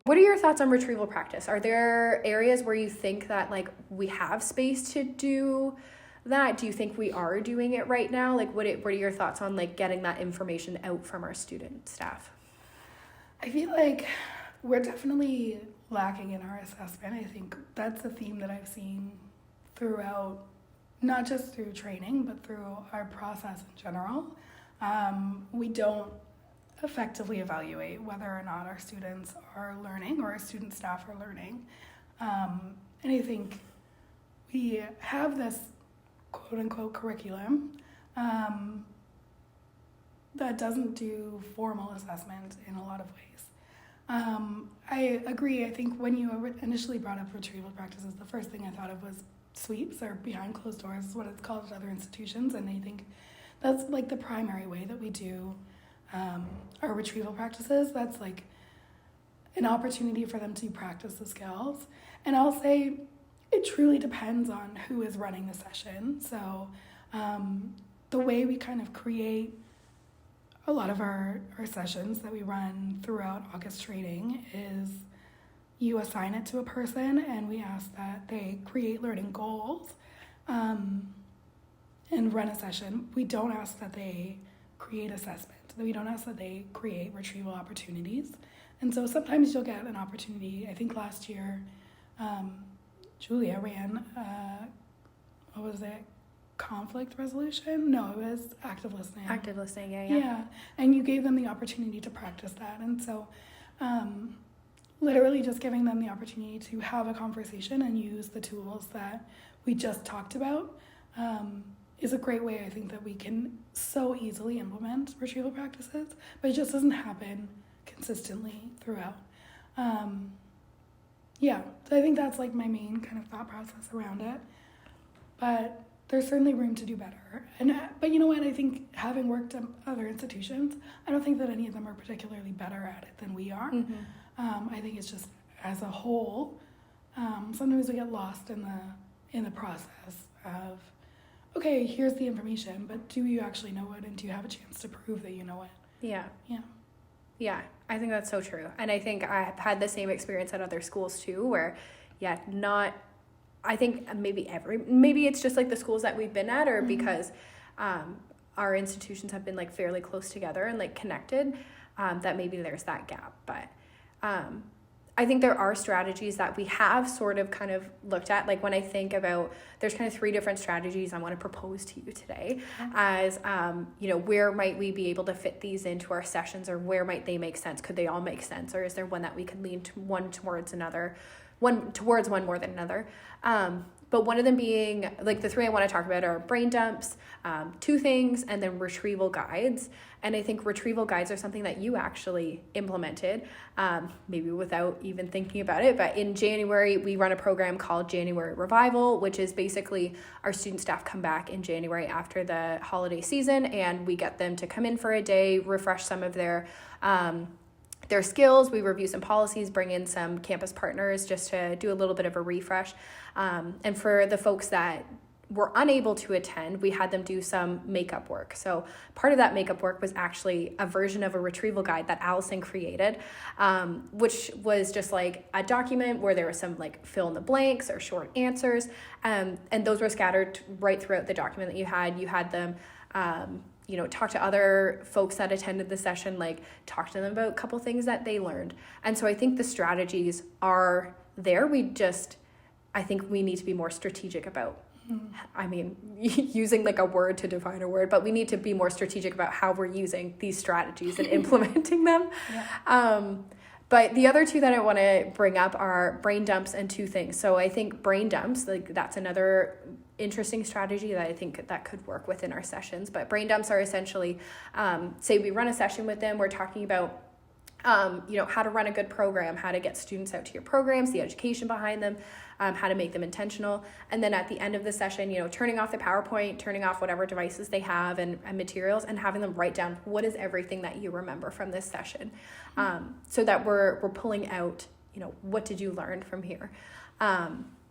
What are your thoughts on retrieval practice? Are there areas where you think that like we have space to do that? Do you think we are doing it right now? Like what are your thoughts on like getting that information out from our student staff? I feel like we're definitely lacking in our assessment. I think that's a theme that I've seen throughout, not just through training, but through our process in general. We don't effectively evaluate whether or not our students are learning or our student staff are learning. And I think we have this quote unquote curriculum that doesn't do formal assessment in a lot of ways. I agree. I think when you initially brought up retrieval practices, the first thing I thought of was sweeps, or behind closed doors is what it's called at other institutions. And I think that's like the primary way that we do our retrieval practices. That's like an opportunity for them to practice the skills. And I'll say it truly depends on who is running the session. So the way we kind of create a lot of our sessions that we run throughout August training is you assign it to a person and we ask that they create learning goals and run a session. We don't ask that they create assessment. We don't ask that they create retrieval opportunities. And so sometimes you'll get an opportunity. I think last year, Julia ran, what was it? Conflict resolution? No, it was active listening. Active listening, yeah. Yeah, and you gave them the opportunity to practice that. And so literally just giving them the opportunity to have a conversation and use the tools that we just talked about is a great way, I think, that we can so easily implement retrieval practices, but it just doesn't happen consistently throughout. Yeah, so I think that's like my main kind of thought process around it. But there's certainly room to do better. But you know what? I think having worked at other institutions, I don't think that any of them are particularly better at it than we are. Mm-hmm. I think it's just as a whole, sometimes we get lost in the process of, okay, here's the information, but do you actually know it, and do you have a chance to prove that you know it? Yeah, I think that's so true. And I think I've had the same experience at other schools too, where I think maybe it's just like the schools that we've been at, or mm-hmm. because our institutions have been like fairly close together and like connected, that maybe there's that gap. But I think there are strategies that we have sort of kind of looked at. Like when I think about, there's kind of 3 different strategies I want to propose to you today as, where might we be able to fit these into our sessions, or where might they make sense? Could they all make sense? Or is there one that we could lean to one towards one more than another? But one of them being, like the 3 I want to talk about are brain dumps, 2 things, and then retrieval guides. And I think retrieval guides are something that you actually implemented, maybe without even thinking about it. But in January, we run a program called January Revival, which is basically our student staff come back in January after the holiday season, and we get them to come in for a day, refresh some of their skills. We review some policies, bring in some campus partners just to do a little bit of a refresh. And for the folks that were unable to attend, we had them do some makeup work. So part of that makeup work was actually a version of a retrieval guide that Allison created, which was just like a document where there was some like fill in the blanks or short answers. And those were scattered right throughout the document that you had. You had them talk to other folks that attended the session, like talk to them about a couple things that they learned. And so I think the strategies are there. I think we need to be more strategic about, using like a word to define a word, but we need to be more strategic about how we're using these strategies and implementing them. Yeah. But the other 2 that I want to bring up are brain dumps and 2 things. So I think brain dumps, like that's another interesting strategy that I think that could work within our sessions. But brain dumps are essentially, say we run a session with them, we're talking about, how to run a good program, how to get students out to your programs, the education behind them, how to make them intentional. And then at the end of the session, turning off the PowerPoint, turning off whatever devices they have and materials, and having them write down what is everything that you remember from this session, so that we're pulling out, what did you learn from here?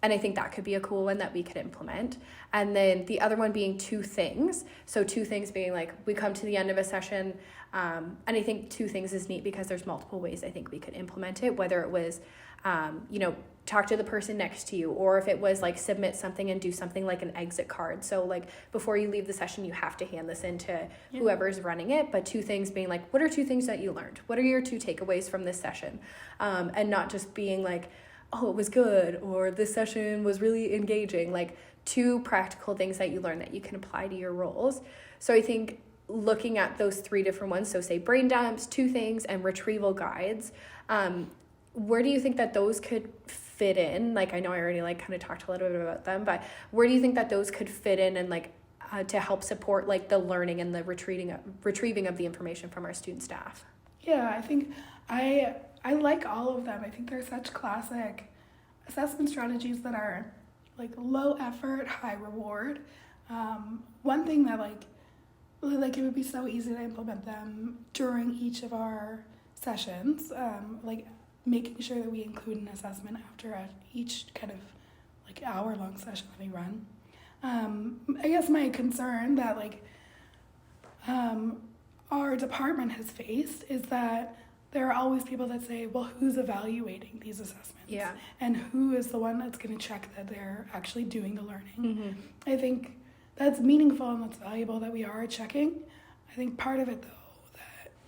And I think that could be a cool one that we could implement. And then the other one being 2 things. So 2 things being like, we come to the end of a session, and I think 2 things is neat because there's multiple ways I think we could implement it, whether it was, talk to the person next to you, or if it was like submit something and do something like an exit card. So like before you leave the session, you have to hand this in to whoever's running it. But 2 things being like, what are 2 things that you learned? What are your 2 takeaways from this session? And not just being like, oh, it was good, or this session was really engaging, like 2 practical things that you learn that you can apply to your roles. So I think looking at those 3 different ones, so say brain dumps, 2 things, and retrieval guides, where do you think that those could fit in? Like, I know I already like kind of talked a little bit about them, but where do you think that those could fit in and like to help support like the learning and the retrieving of the information from our student staff? Yeah, I think I like all of them. I think they're such classic assessment strategies that are like low effort, high reward. One thing that like it would be so easy to implement them during each of our sessions, like making sure that we include an assessment after each kind of like hour-long session that we run. I guess my concern that like our department has faced is that there are always people that say, well, who's evaluating these assessments? Yeah. And who is the one that's going to check that they're actually doing the learning? Mm-hmm. I think that's meaningful and that's valuable that we are checking. I think part of it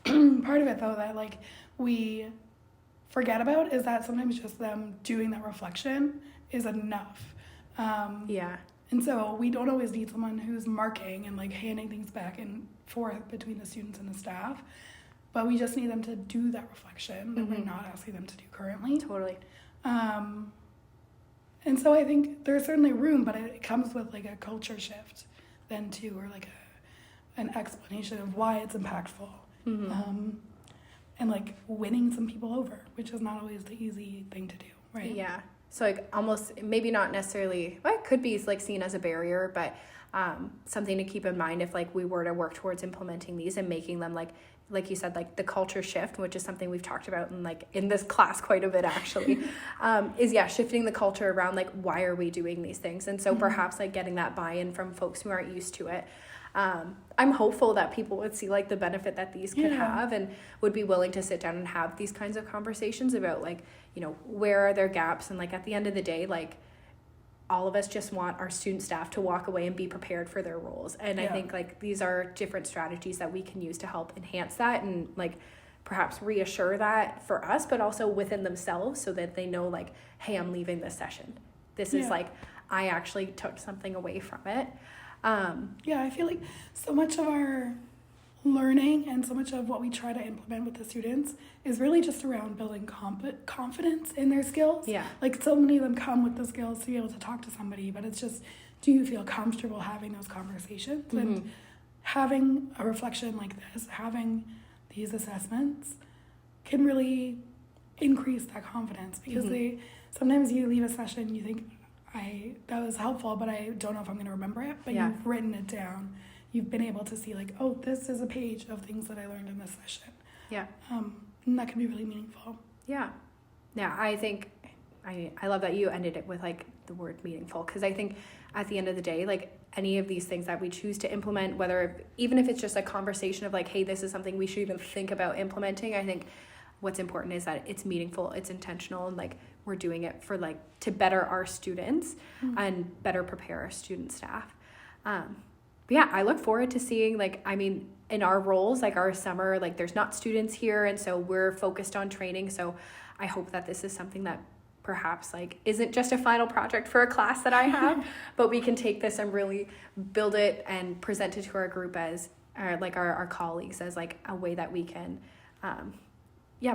though that like we forget about is that sometimes just them doing that reflection is enough. And so we don't always need someone who's marking and like handing things back and forth between the students and the staff, but we just need them to do that reflection that we're not asking them to do currently. Totally. And so I think there's certainly room, but it comes with like a culture shift then too, or like an explanation of why it's impactful. And like winning some people over, which is not always the easy thing to do, right? Yeah. So like almost maybe not necessarily, well, it could be like seen as a barrier, but something to keep in mind if like we were to work towards implementing these and making them like you said, like the culture shift, which is something we've talked about in this class quite a bit actually, is shifting the culture around like, why are we doing these things? And so perhaps like getting that buy-in from folks who aren't used to it. I'm hopeful that people would see like the benefit that these could have and would be willing to sit down and have these kinds of conversations about like, where are their gaps? And like at the end of the day, like all of us just want our student staff to walk away and be prepared for their roles. And I think like these are different strategies that we can use to help enhance that and like perhaps reassure that for us, but also within themselves so that they know like, hey, I'm leaving this session. This is like, I actually took something away from it. I feel like so much of our learning and so much of what we try to implement with the students is really just around building confidence in their skills. Yeah. Like so many of them come with the skills to be able to talk to somebody, but it's just, do you feel comfortable having those conversations? And having a reflection like this, having these assessments can really increase that confidence because sometimes you leave a session, you think, that was helpful, but I don't know if I'm going to remember it. But you've written it down. You've been able to see like, oh, this is a page of things that I learned in this session. Yeah. And that can be really meaningful. Yeah. Yeah, I think I love that you ended it with like the word meaningful, because I think at the end of the day, like any of these things that we choose to implement, even if it's just a conversation of like, hey, this is something we should even think about implementing, I think what's important is that it's meaningful, it's intentional, and like we're doing it for like to better our students and better prepare our student staff. But yeah, I look forward to seeing like, I mean, in our roles, like our summer, like there's not students here, and so we're focused on training. So I hope that this is something that perhaps like isn't just a final project for a class that I have, but we can take this and really build it and present it to our group as like our colleagues as like a way that we can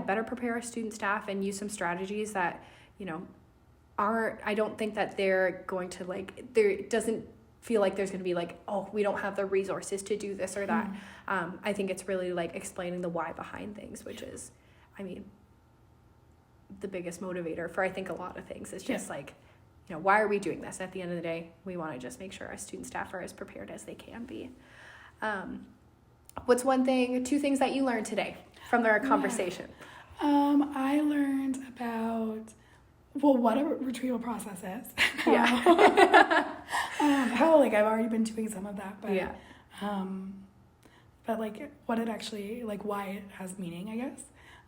better prepare our student staff and use some strategies that I don't think that they're going to like, there doesn't feel like there's going to be like, oh, we don't have the resources to do this or that. I think it's really like explaining the why behind things, which is, I mean, the biggest motivator for I think a lot of things. It's just like, why are we doing this? At the end of the day, we want to just make sure our student staff are as prepared as they can be. What's two things that you learned today from our conversation? I learned about well, what a retrieval process is. Yeah. How like I've already been doing some of that, but Yeah. but like what it actually, like why it has meaning, I guess.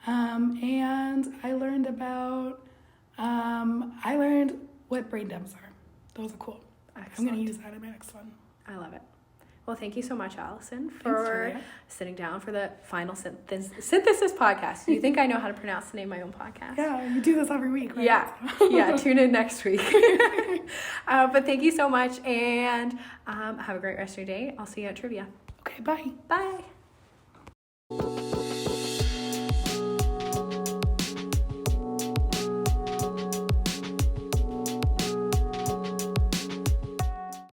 And I learned what brain dumps are. Those are cool. Excellent. I'm going to use that in my next one. I love it. Well, thank you so much, Allison, Thanks, for Julia. sitting down for the final synthesis podcast. Do you think I know how to pronounce the name of my own podcast? Yeah, you do this every week, right? Yeah. Yeah, tune in next week. But thank you so much, and have a great rest of your day. I'll see you at trivia. Okay, bye. Bye.